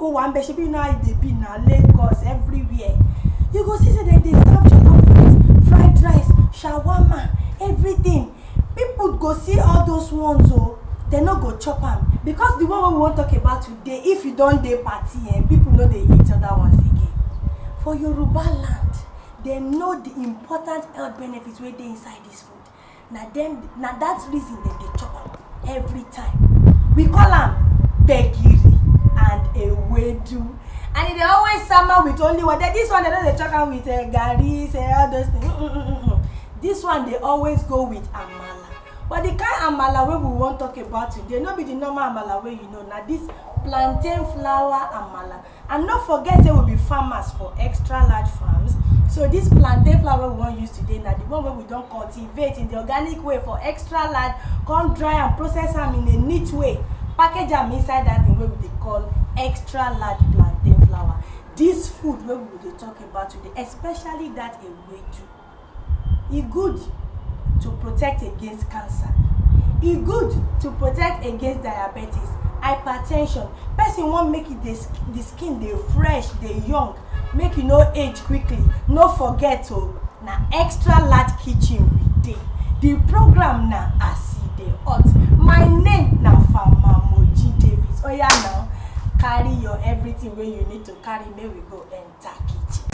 go one be shebi now they be now Lagos everywhere. You go see say they serve jollof rice, fried rice, shawarma, everything. People go see all those ones they no go chop am because the one we want talk about today, if you don't dey party people know they eat other ones again. For Yoruba land, they know the important health benefits wey dey inside this food. Na that reason dem dey chop am every time. We call am gbegiri and ewedu. And they always summer with only one. This one they don't chop am with garri, say all those things. This one they always go with amala. But the kind amala wey we wan talk about today, no be the normal amala wey you know. Na this plantain flour amala. And not forget say we be farmers for extra large farms. So this plantain flour we wan use today, na the one wey we don cultivate in the organic way for extra large, come dry and process am in a neat way, package am inside that thing wey we dey call extra large plantain flour. This food wey we dey talk about today, especially that ewedu, e good to protect against cancer. E good to protect against diabetes, hypertension. Person want make it the skin dey fresh, dey young, make you no age quickly. No forget na extra large kitchen we dey. The program na as e dey hot. My name na Farmer Moji Davis. Oya now, carry your everything wey you need to carry, make we go enter kitchen.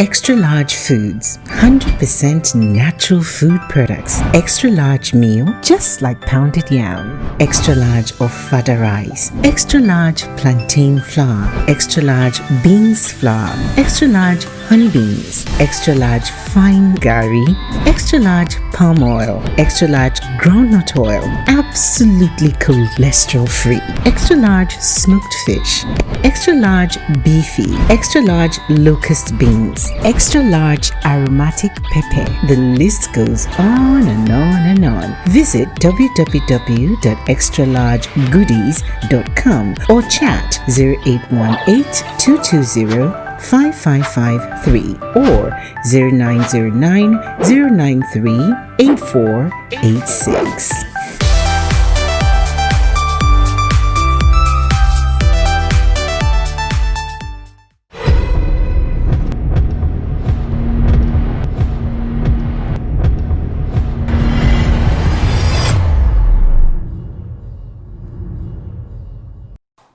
Extra large foods, 100% natural food products. Extra large meal, just like pounded yam. Extra large ofada rice. Extra large plantain flour. Extra large beans flour. Extra large honey beans. Extra large fine gari. Extra large palm oil. Extra large groundnut oil. Absolutely cholesterol free. Extra large smoked fish. Extra large beefy. Extra large locust beans. Extra large aromatic pepper. The list goes on and on and on. Visit www.extralargegoodies.com or chat 0818-220-5553 or 0909-093-8486.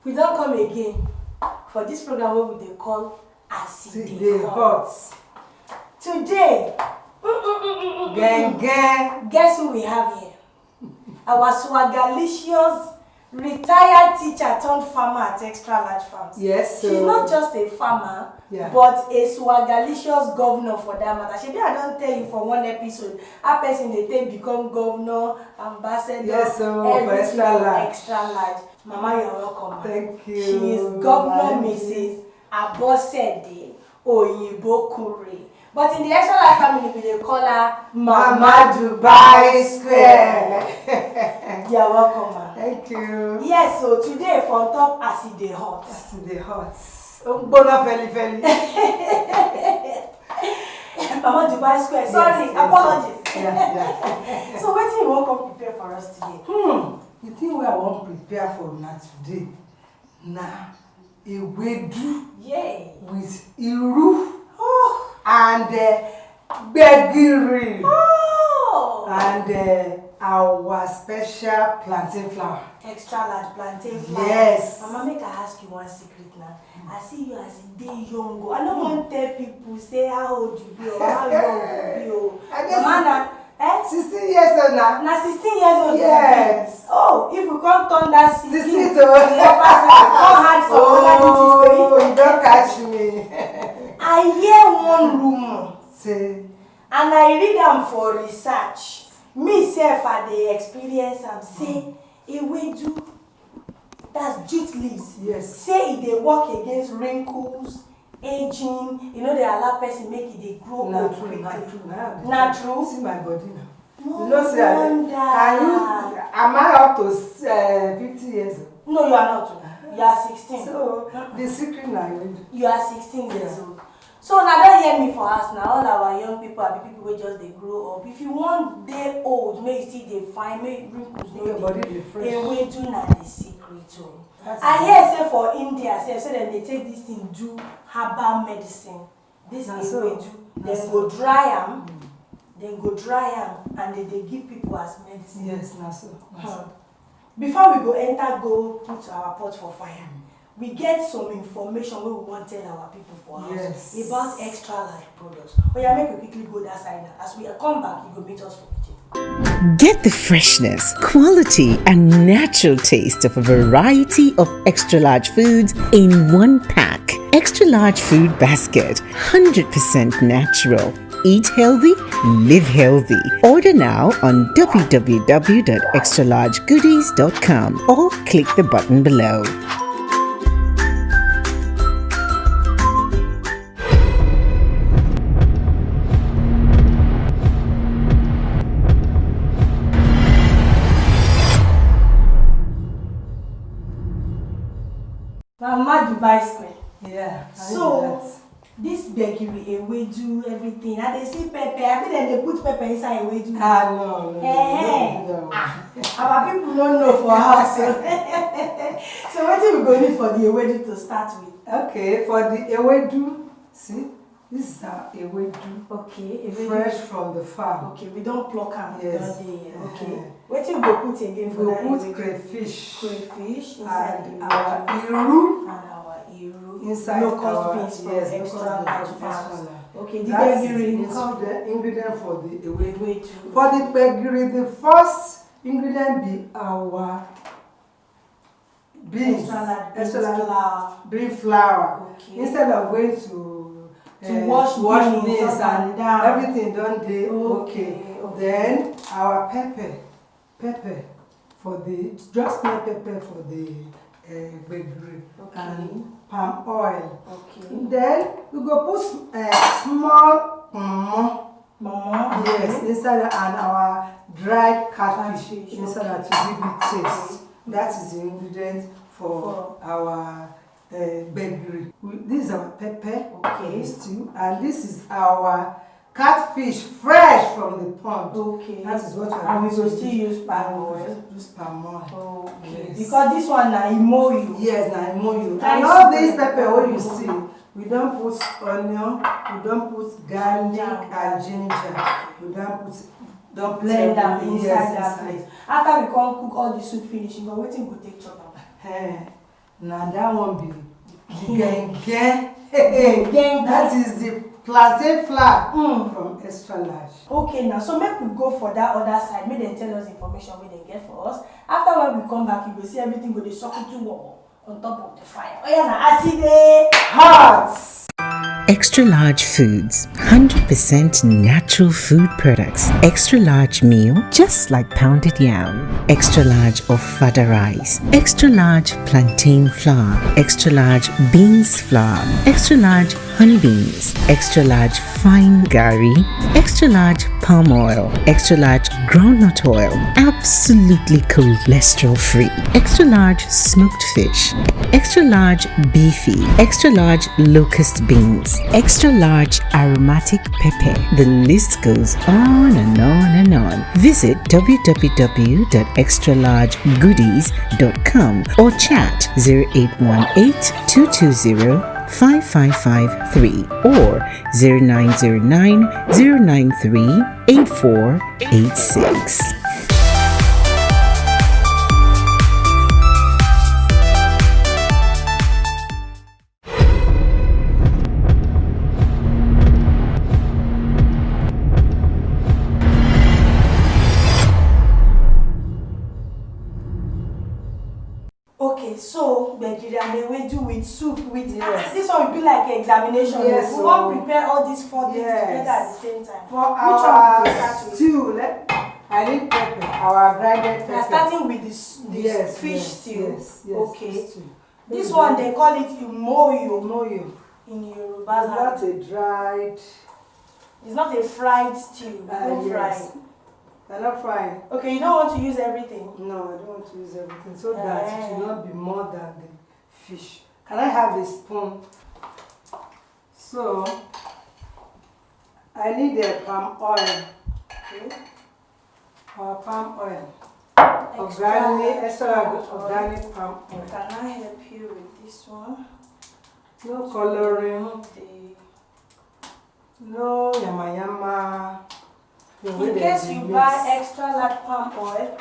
We don't come again for this program wey we dey call As E Dey Hot. Today, guess who we have here? Our swagalicious retired teacher turned farmer at Extra Large Farms. Yes, she's not just a farmer, but a swagalicious governor for that matter. Shebi I don tell you for one episode how person dey take become governor, ambassador, yes, for Extra Large. Mama, you're welcome. Thank you. She is Governor Mrs. Abosede Oyibokure. But in the Extra Large family, we dey call her Mama Dubai Square. You're welcome, ma. Thank you. Yes, so today for top As E Dey Hot. As E Dey Hot. Bona Feli. Mama Dubai Square. Sorry, yes. Apologies. Yeah. So what do you want to prepare for us today? The thing wey I wan prepare for na today na ewedu with iru and gbegiri and our special plantain flour. Extra large plantain flour. Yes. Mama, make I ask you one secret now. I see you as a day young. I don't want to tell people say how old you be or how young you be. Mama, 16 years old now. Na 16 years old. Yes. Oh, if we come turn that 16 to come hard some other digits to you don't catch me. I hear one rumor. Say. And I read them for research. Me self at the experience am say ewedu, that's jute leaves. Yes. Say it they work against wrinkles, aging. You know they allow person make it they grow old quickly. Not true. See my body now. No you know, say am I up to 50 years old? No, you are not. You are 16. So the secret now. You are 16 years old. So now don't hear me for us now. All our young people are the people who just they grow up. If you want they old, may you still they fine, may wrinkles no your body be fresh. Ewedu na the secret too. I hear say for India, say that they take this thing do herbal medicine. This ewedu, then go dry am, and they give people as medicine. Yes, na so. Before we go enter, go put our pot for fire. We get some information we want to tell our people for house about extra large products. But yeah, make we quickly go that side now. As we come back, you go meet us for kitchen. Get the freshness, quality, and natural taste of a variety of extra large foods in one pack. Extra large food basket, 100% natural. Eat healthy, live healthy. Order now on www.extralargegoodies.com or click the button below. Mama Dubai Square. Yeah. So this begiri, ewedu, everything. And they see pepper. I mean, they put pepper inside ewedu. No. Our people don't know for us. So what do we go need for the ewedu to start with? Okay, for the ewedu, see, this is our ewedu. Okay, ewedu. Fresh from the farm. Okay, we don't pluck them. Yes. Okay. What do we go put again for that? We put crayfish. Crayfish inside And the our ewedu. iru. And our iru. Inside locust our beans from extra large farms. Okay, the That's begiri the ingredient for the ewedu. ewedu. For the begiri, the first ingredient be our beans. Extra large flour. Bean flour. Okay. Instead of going to wash beans up and down. everything done there. Okay. Then our pepper for the just plain pepper for the begiri and palm oil. Okay. Then we go put small Mama. yes inside and our dried catfish inside to give it taste. That is the ingredient for our begiri. This is our pepper, stew, and this is our catfish fresh from the pond. Okay. That is what we are and we going will to still use palm oil. Use palm oil. Okay. Yes. Because this one na imoyu. Yes, na imoyu. Nice. And all these pepper what you see, we don't put onion, we don't put garlic and ginger. We don't Blend them everything. inside that place. After we come cook all the soup finish, but wetin go take chop am? Now that one be genge. Genge. That is the plantain flour from extra large. Okay, now so make we go for that other side. Make them tell us information wey dem get for us. After when we come back, you go see everything go dey suckle to warm on top of the fire. Oh yeah, na as e dey hot. Extra large foods, 100% natural food products. Extra large meal, just like pounded yam. Extra large ofada rice. Extra large plantain flour. Extra large beans flour. Extra large honey beans. Extra large fine gari. Extra large palm oil. Extra large groundnut oil. Absolutely cholesterol free. Extra large smoked fish. Extra large beefy. Extra large locust beans. Extra large aromatic pepper. The list goes on and on and on. Visit www.extralargegoodies.com or chat 0818 220 5553 or 0909 093 8486. Okay, so Nigeria they will do with soup with this one will be like an examination. Yes, we won't prepare all these four things together at the same time. For Which our one we start with? stew, I need pepper, our grinded We are pepper. starting with this fish stew. Yes, okay. stew. This one they call it imoyo Omoyo. in It's Yoruba not language. a dried. It's not a fried stew. No fried. Yes. They're not frying. Okay, you don't want to use everything. No, I don't want to use everything so that it should not be more than the fish. Can I have a spoon? So, I need a palm oil. Okay. Our palm oil. organic palm oil. Can I help you with this one? No coloring, The no yama. In case you buy extra large palm oil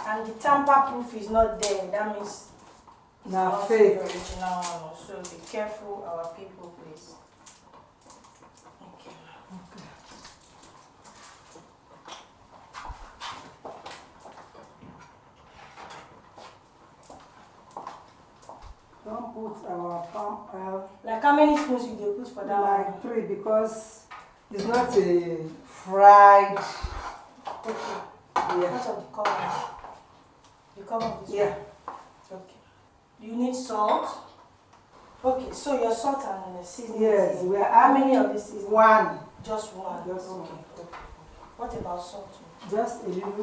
and the tamper proof is not there, that means it's Now not fake. the original one. So be careful, our people, please. Okay. Don't put our palm oil Like how many spoons you dey put for that one? like 3 because it's not a fried. Okay. Yeah. Because of the cover. The cover of this Yeah. one. Okay. Do you need salt? Okay, so your salt and seasoning. Yes, is- we are How many adding of the seasoning? 1. Just one. Just okay. one. Okay. What about salt? Just a little.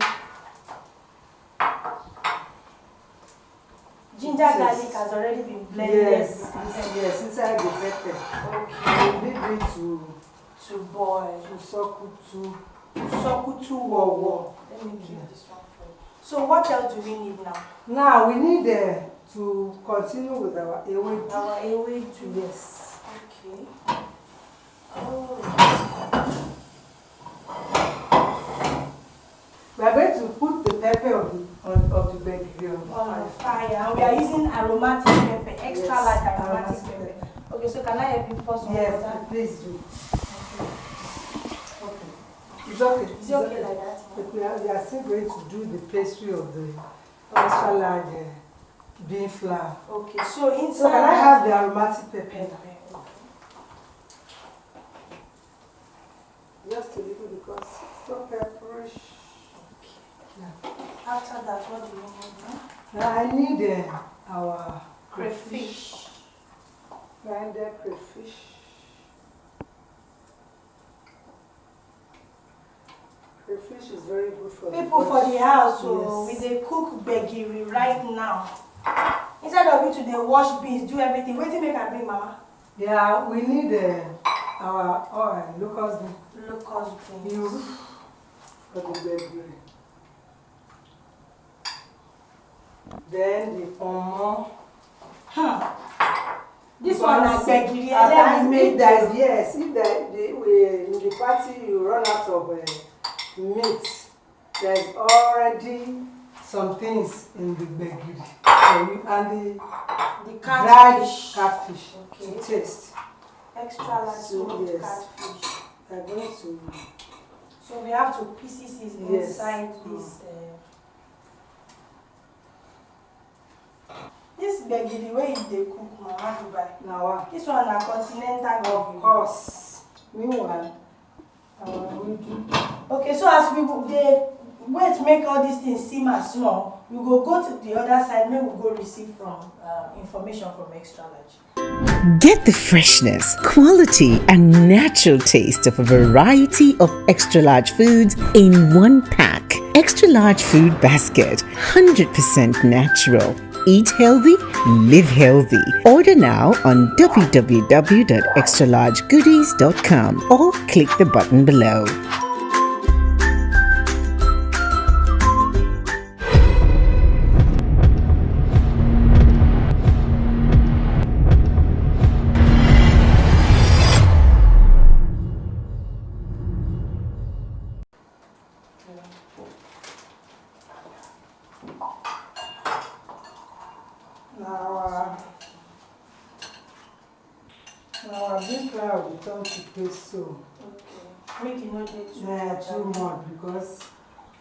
Ginger garlic has already been blended. Yes, yes, inside the pepper. Okay. We leave it to Boil. sokutu. Sokutu Wow. wowo. Let me give this one for you. So what else do we need now? Now we need to continue with our ewedu. Our ewedu. Yes. Okay. Oh. We are going to put the pepper of the bakery on On fire. And we are using aromatic pepper, extra Yes, large aromatic aromatic pepper. pepper. Okay, so can I help you pour some Yes, water? please do. Okay. It's okay. Is it okay like that? But we are still going to do the pastry of the extra large bean flour. Okay, so inside. So can I have the aromatic pepper? pepper? Just a little because it's so pepperish. Okay. Yeah. After that, what do you need now? Now I need our Crayfish. grinded crayfish. Crayfish is very good for People the for body. the house, so Yes. we dey cook gbegiri right now. Instead of you to dey wash beans, do everything. Wetin make I bring mama? Yeah, we need our oil, locust bean. Locust beans. You for the bakery. Then the pomo. This one na gbegiri If ẹlẹ́rìí there méje. is, yes, if in the party you run out of meat, there's already some things in the bakery for you and The the catfish. dried catfish Okay. to taste. Extra large So, smoked yes. catfish. They're going to, So we have to pieces Yes. inside this. This gbegiri wey you dey cook, mama Dubai. now, This one na continental of gbegiri. course, meanwhile, our wedding. Okay, so as we dey wait make all these things simmer small, we go to the other side make we go receive from information from Extra Large. Get the freshness, quality, and natural taste of a variety of extra large foods in one pack. Extra large food basket, 100% natural. Eat healthy, live healthy. Order now on www.extralargegoodies.com or click the button below. Now our bean flour will turn to paste so. Okay. Make e no dey too Too much because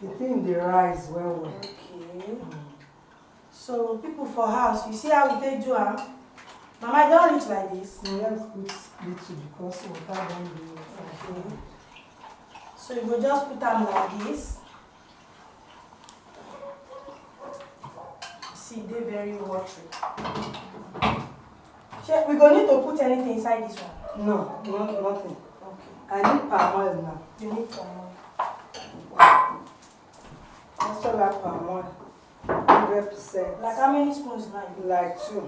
the thing dey rise well well. Okay. So people for house, you see how we take do am? Mama, e don reach like this. So let's put little because water don dey. Okay. So you go just put am like this. See, dey very watery. Shey, we go need to put anything inside this one. No, nothing. Okay. I need palm oil now. You need some more. Extra large palm oil, 100%. Like how many spoons now? Like 2. 2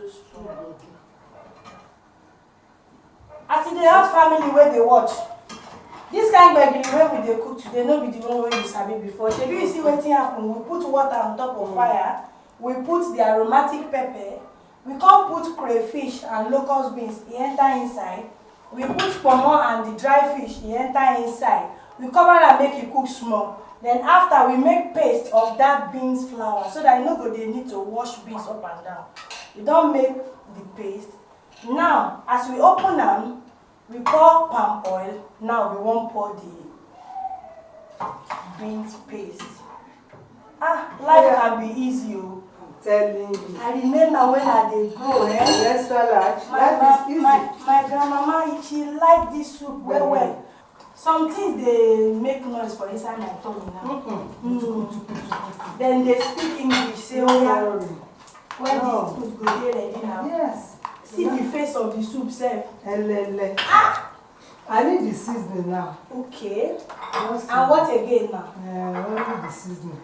spoons. As e dey have family wey dey watch, This kind of gbegiri wey we dey cook today no be the one wey you sabi before. Shebi you see wetin happen? We put water on top of fire, we put the aromatic pepper, we come put crayfish and locust beans, e enter inside. We put pomo and the dry fish, e enter inside. We cover am make e cook small. Then after we make paste of that beans flour so that you no go dey need to wash beans up and down. We don make the paste. Now as we open am, we pour palm oil. Now we wan pour the beans paste. Life can be easy o. I'm telling you. I remember when I dey grow, Extra large. Life is easy. my grandmama, she like this soup well well. Some things dey make noise for inside my tummy now. Then they speak English, say, oh yeah, when this food go dey ready now. Yes. See the face of the soup sef. Elele. I need the seasoning now. Okay. And what again now? Only the seasoning.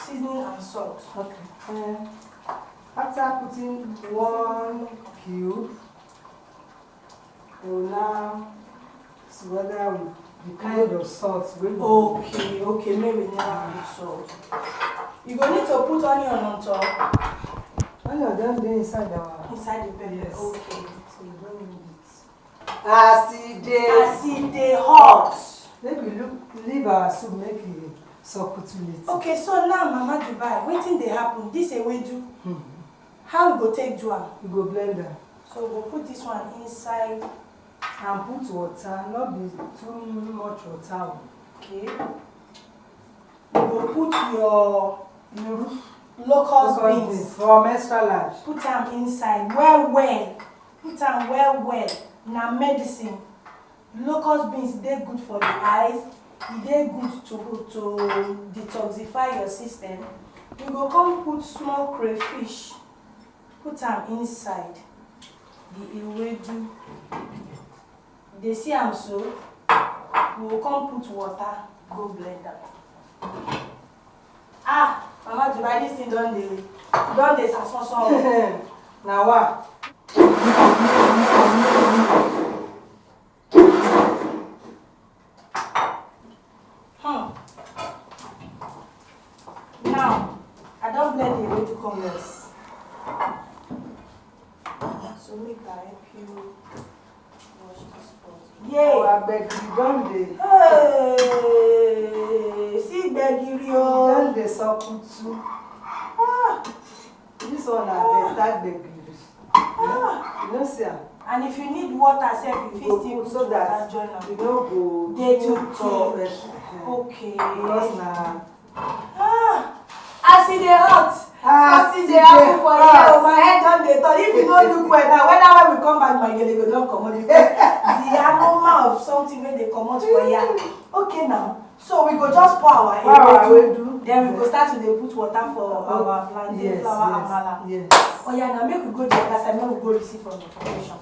Seasoning and salt. Okay. After putting 1 cube, we'll now see whether the kind of salt we Okay, maybe never put salt. You go need to put onion on top. Onion don dey inside the pepper. Yes. Okay. So you don't need it. As e dey hot. Make we leave our soup make e circulate. Okay, so now Mama Dubai, wetin dey happen? This ewedu. How we go take do am? We go blend am. So we go put this one inside and put water, not be too much water. Okay. You go put your locust beans from extra large. Put am inside well. Put am well. Na medicine. Locust beans dey good for the eyes. E dey good to detoxify your system. You go come put small crayfish. Put am inside the ewedu. Dey see am so. We go come put water, go blend am. Mama Dubai, this thing don dey sasan. Na wa. Now, I don blend the ewedu come. Yes. So make I help you wash this pot. Our gbegiri don dey. Hey, see gbegiri o. Don dey sokutu. This one na better gbegiri. You know see am. And if you need water, sef you fit still put so that join am. you no go Dey too thick. Okay. Because na. As e dey hot. Something dey happen for here. My head don dey turn. If you no look well now, whether when we come back, my gele go don comot because the aroma of something wey dey comot for here. Okay now, so we go just pour our ewedu. Then we go start to dey put water for our plantain flour amala. Yes. Oh yeah, now make we go the other side. Make we go receive from the foundation.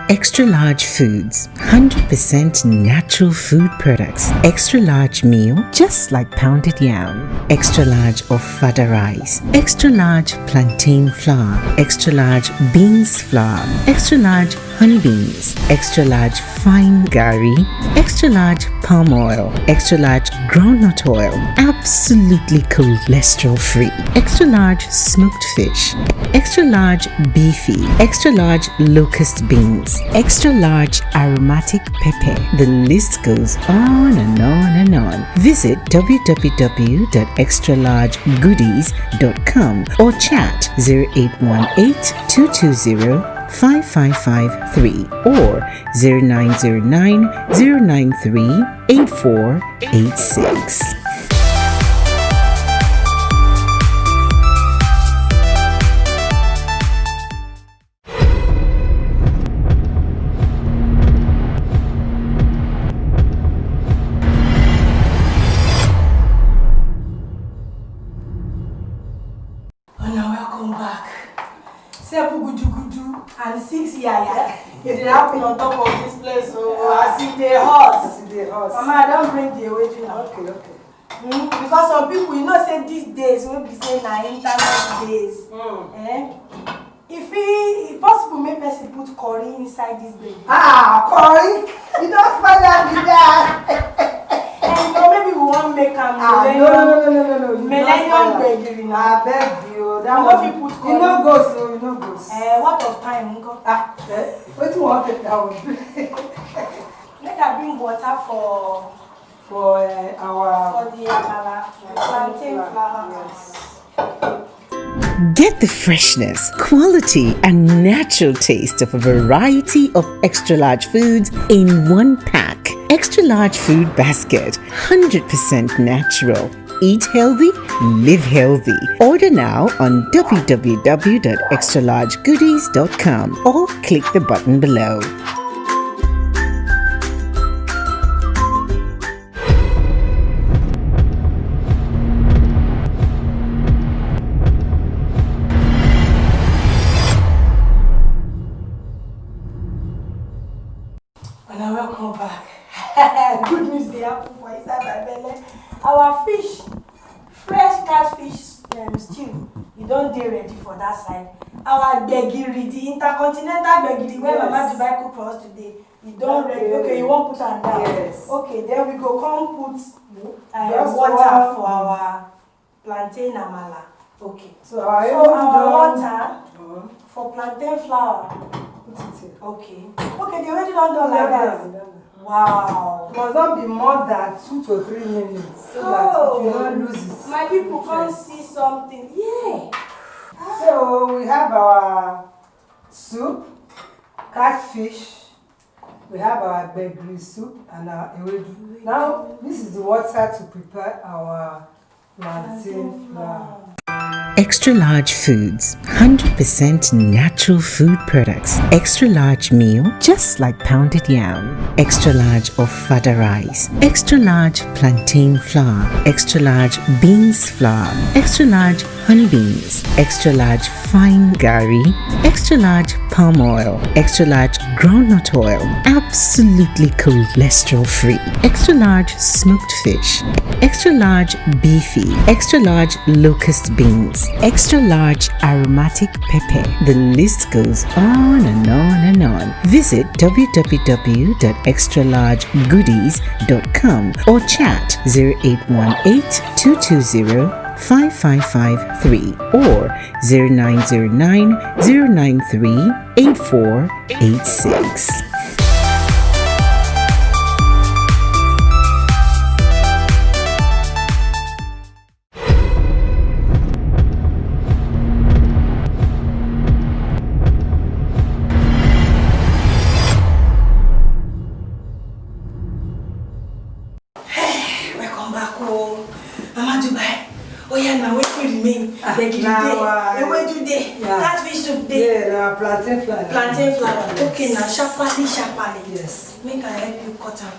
Extra large foods, 100% natural food products. Extra large meal, just like pounded yam. Extra large ofada rice. Extra large plantain flour. Extra large beans flour. Extra large honey beans. Extra large fine gari. Extra large palm oil. Extra large groundnut oil. Absolutely cholesterol free. Extra large smoked fish. Extra large beefy. Extra large locust beans. Extra large aromatic pepper. The list goes on and on and on. Visit www.extralargegoodies.com or chat 0818-220-5553 or 0909-093-8486. And 6 yaya, it dey happen on top of this place, so as e dey hot. Mama, I don't bring the ewedu now. Okay. Because some people, you know, say these days, we be saying na internet days. If it possible, make person put curry inside this baby. Curry? You don't find out with that. millennium gbegiri na. I beg you. That You one. no fit put You no go so you no go. What of time nko? Wetin you wan take that one? Make I bring water for our the amala plantain flour. Yes. Get the freshness, quality, and natural taste of a variety of extra large foods in one pack. Extra large food basket, 100% natural. Eat healthy, live healthy. Order now on www.extralargegoodies.com or click the button below. And I welcome back. Good news dey happen for inside my belly. Our fish, fresh catfish stew, you don dey ready for that side. Our gbegiri, the intercontinental gbegiri wey Mama Dubai cook for us today, you don ready. Okay, you wan put am down. Yes. Okay, then we go come put water for our plantain amala. Okay. So our water for plantain flour. Put it here. Okay. Okay, they already done like that. Wow. It must not be more than 2 to 3 minutes so that you don't lose it. My people can't see something. Yeah. So we have our soup, catfish, we have our gbegiri soup and our ewedu. Now this is the water to prepare our plantain flour. Extra large foods, 100% natural food products. Extra large meal, just like pounded yam. Extra large ofada rice. Extra large plantain flour. Extra large beans flour. Extra large honey beans. Extra large fine gari. Extra large palm oil. Extra large groundnut oil. Absolutely cholesterol free. Extra large smoked fish. Extra large beefy. Extra large locust beans. Extra large aromatic pepper. The list goes on and on and on. Visit www.extralargegoodies.com or chat 0818 220 5553 or 0909 093 8486. Welcome back home. Mama Dubai. Oh yeah, now wait for remain. Gbegiri dey, ewedu dey, catfish soup dey. Yeah, now plantain flour. Plantain flour. Yes. Okay, now sharply. Yes. Make I help you cut am.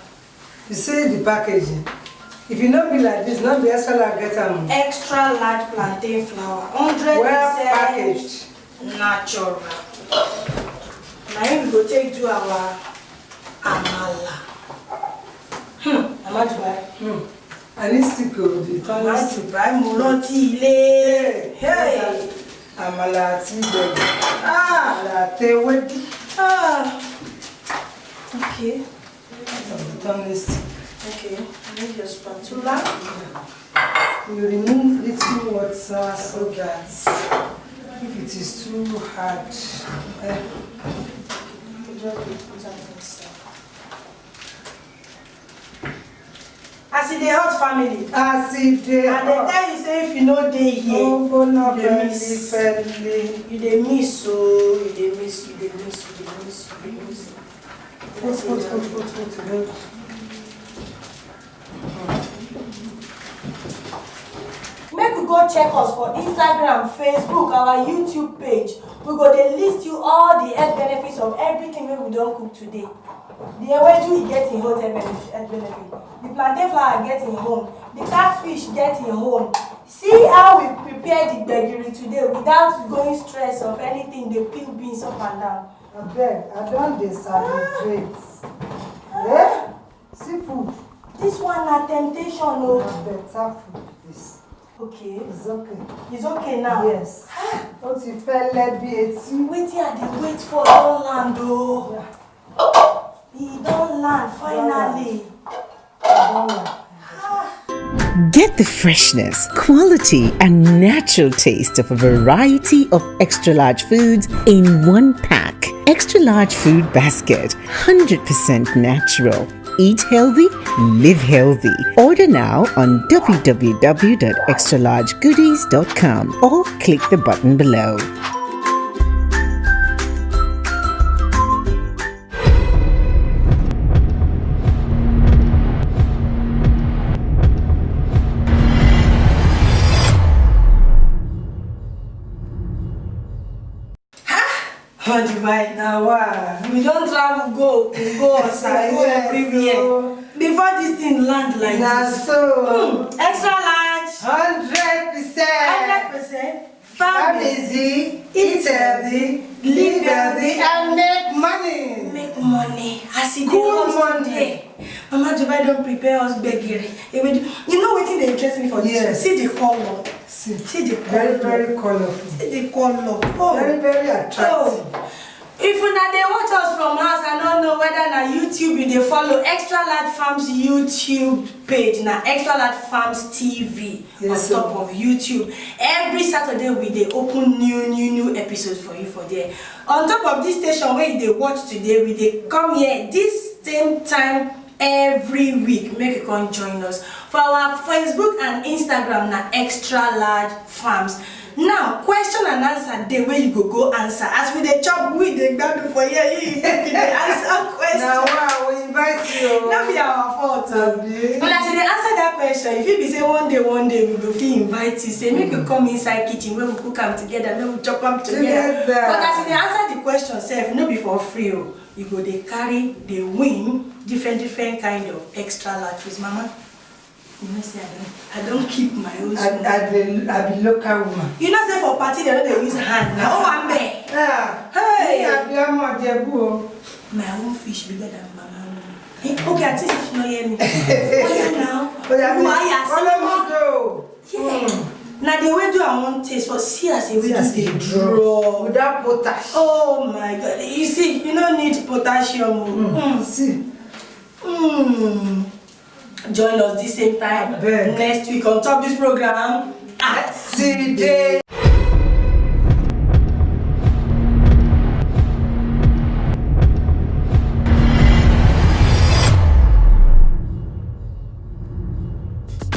You see the packaging. If you not be like this, not be extra large get am. Extra large plantain flour, 100% Well packaged. natural. Now we go take do our amala. Mama Dubai. I need stick o the Mama tonic. Dubai mo rántí ilé. Hey. Àmàlà àti gbẹ̀gìrì. Àmàlà àti ewédú. Okay. The tonic stick. Okay. Need your spatula. You remove little water so that if it is too hard, Just put am inside. As in the hot family. as if they And they tell you say if you no dey here, go no you dey miss. friendly. You dey miss, so you dey miss. Put. Make you go check us for Instagram, Facebook, our YouTube page. We go dey list you all the health benefits of everything wey we don cook today. The ewedu e get im own health benefit. The plantain flour get im own. The catfish get im own. See how we prepare the gbegiri today without going stress of anything. Dey peel beans up and down. Abeg, I don dey celebrate. Seafood. This one na temptation o. Na better food this. Okay. It's okay. It's okay now. Yes. Ó ti fẹ́lẹ́ bí etí. Wetin I dey wait for don land o. Yeah. E don land finally. Get the freshness, quality, and natural taste of a variety of extra large foods in one pack. Extra large food basket, 100% natural. Eat healthy, live healthy. Order now on www.extralargegoodies.com or click the button below. On Dubai. Now what? We don't travel, go outside, go everywhere. Before this thing land like Now this. so. Extra large. 100%. 100%. Farm easy, eat healthy, live healthy, and make money. Make money. As it Good goes money. today. Mama Dubai don't prepare us beggery. You know what thing they interest me for this? Yes. See the color. See the very, color. very colorful. See the color. Oh. Very, very attractive. Oh. If una dey watch us from house, I don't know whether na YouTube you dey follow Extra Large Farms YouTube page, na Extra Large Farms TV Yes, on top of YouTube. Every Saturday we dey open new episodes for you for there. On top of this station where you dey watch today, we dey come here this same time every week. Make you come join us for our Facebook and Instagram na Extra Large Farms. Now, question and answer day where you go answer. As we dey chop, we dey gbadu for here. You dey answer question. Now wow, we invite you. Not be our fault. Abi. But as you dey answer that question, if you be say one day we go fit invite you. Say make you come inside kitchen where we cook am together, make we chop am together. But as you dey answer the question sef, no be for free. You go dey carry, dey win different kind of extra large foods, mama. You know say I don't keep my own spoon. I be local woman. You know say for party they don't use hand. Now oh I'm there. Yeah. Hey. I be a more jebu. My own fish bigger than mama. Hey, okay, I think she no hear me. Oh yeah now. Follow me go. Yeah. Now the way do I want taste for see as a way As do they they draw. without potash. Oh my god. You see, you don't need potassium. See. Join us this same time Beg. next week on top this program. See day.